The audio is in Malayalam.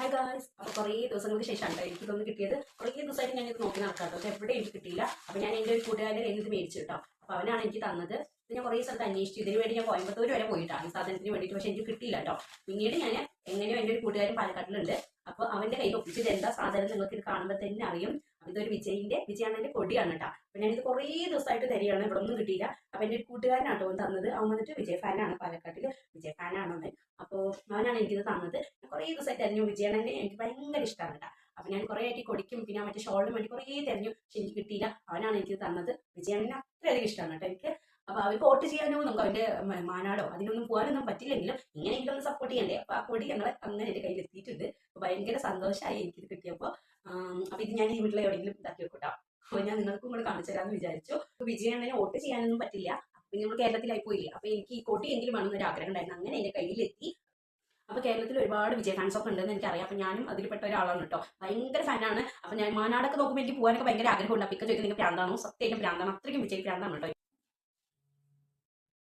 Hi guys. അപ്പോൾ കുറേ ദിവസങ്ങൾക്ക് ശേഷമാണ് എനിക്ക് ഇതൊന്ന് കിട്ടിയത്. കുറേ ദിവസമായിട്ട് ഞാൻ ഇത് നോക്കി നടക്കാറ്, പക്ഷേ എവിടെ എനിക്ക് കിട്ടിയില്ല. അപ്പോൾ ഞാൻ എൻ്റെ ഒരു കൂട്ടുകാരൻ്റെ കയ്യിൽ ഇത് മേടിച്ചു കേട്ടോ. അപ്പോൾ അവനാണ് എനിക്ക് തന്നത്. ഇത് ഞാൻ കുറേ സ്ഥലത്ത് അന്വേഷിച്ചു. ഇതിന് വേണ്ടി ഞാൻ കോയമ്പത്തൂർ വരെ പോയിട്ടാണ് ഈ സാധനത്തിന് വേണ്ടിയിട്ട്, പക്ഷേ എനിക്ക് കിട്ടിയില്ല കേട്ടോ. പിന്നീട് ഞാൻ എങ്ങനെയോ എൻ്റെ ഒരു കൂട്ടുകാരൻ പാലക്കാട്ടിലുണ്ട്. അപ്പോൾ അവൻ്റെ കയ്യിൽ ഒപ്പിച്ചത് എന്താ സാധനം നിങ്ങൾക്ക് ഇത് കാണുമ്പോൾ തന്നെ അറിയും. ഇതൊരു വിജയാണൻ്റെ കൊടിയാണ് കേട്ടോ. അപ്പോൾ ഞാനിത് കുറേ ദിവസമായിട്ട് തരികയാണ്, ഇവിടെ ഒന്നും കിട്ടിയില്ല. അപ്പോൾ എൻ്റെ ഒരു കൂട്ടുകാരനാട്ടോ തന്നത്. അവൻ വന്നിട്ട് വിജയ് ഫാനാണ്, പാലക്കാട്ടിൽ വിജയ് ഫാനാണ്. അപ്പോൾ അവനാണ് എനിക്കിത് തന്നത്. കുറേ ദിവസമായിട്ട് തെരഞ്ഞു. വിജയണ്ണനെ എനിക്ക് ഭയങ്കര ഇഷ്ടമാണ് കേട്ടോ. അപ്പം ഞാൻ കുറേ ആയിട്ട് കൊടിക്കും പിന്നെ മറ്റേ ഷോളിനും വേണ്ടി കുറേ തെരഞ്ഞു, പക്ഷെ എനിക്ക് കിട്ടിയില്ല. അവനാണ് എനിക്ക് തന്നത്. വിജയണ്ണനെ അത്രയധികം ഇഷ്ടമാണ് കേട്ടോ എനിക്ക്. അപ്പോൾ അവർക്ക് വോട്ട് ചെയ്യാനോ നമുക്ക് അവൻ്റെ മാനാടോ അതിനൊന്നും പോകാനൊന്നും പറ്റില്ലെങ്കിലും ഇങ്ങനെയെങ്കിലും ഒന്ന് സപ്പോർട്ട് ചെയ്യണ്ടേ. അപ്പോൾ ആ കൊടി ഞങ്ങൾ അങ്ങനെ എൻ്റെ കയ്യിൽ എത്തിയിട്ടുണ്ട്. അപ്പോൾ ഭയങ്കര സന്തോഷമായി എനിക്കിത് കിട്ടിയപ്പോൾ. അപ്പോൾ ഇത് ഞാൻ ഈ വീട്ടിൽ എവിടെയെങ്കിലും ഇതാക്കി വെക്കൂട്ടോ. അപ്പോൾ ഞാൻ നിങ്ങൾക്കും കൂടെ കാണിച്ചു തരാമെന്ന് വിചാരിച്ചു. വിജയണ്ണനെ വോട്ട് ചെയ്യാനൊന്നും പറ്റില്ല, പിന്നെ നമ്മൾ കേരളത്തിലായി പോയില്ല. അപ്പോൾ എനിക്ക് ഈ കൊടി എങ്കിലും വേണമെന്നൊരു ആഗ്രഹം ഉണ്ടായിരുന്നു. അങ്ങനെ എൻ്റെ കയ്യിലെത്തി. അപ്പോൾ കേരളത്തിൽ ഒരുപാട് വിജയ് ഫാൻസ് ഒക്കെ ഉണ്ടെന്ന് എനിക്കറിയാം. അപ്പോൾ ഞാനും അതിൽപ്പെട്ട ഒരാളാണ് കേട്ടോ. ഭയങ്കര ഫാനാണ്. അപ്പോൾ ഞാൻ മാനാടൊക്കെ നോക്കുമ്പോൾ എനിക്ക് പോകാനൊക്കെ ഭയങ്കര ആഗ്രഹമുണ്ട്. അപ്പോൾ ഇക്ക ചോദിക്കുന്നത് നിങ്ങൾ പ്രാന്താണോ? സത്യമായിട്ടും പ്രാന്താണ്. അത്രയ്ക്കും വിജയ് പ്രാന്താണ് കേട്ടോ.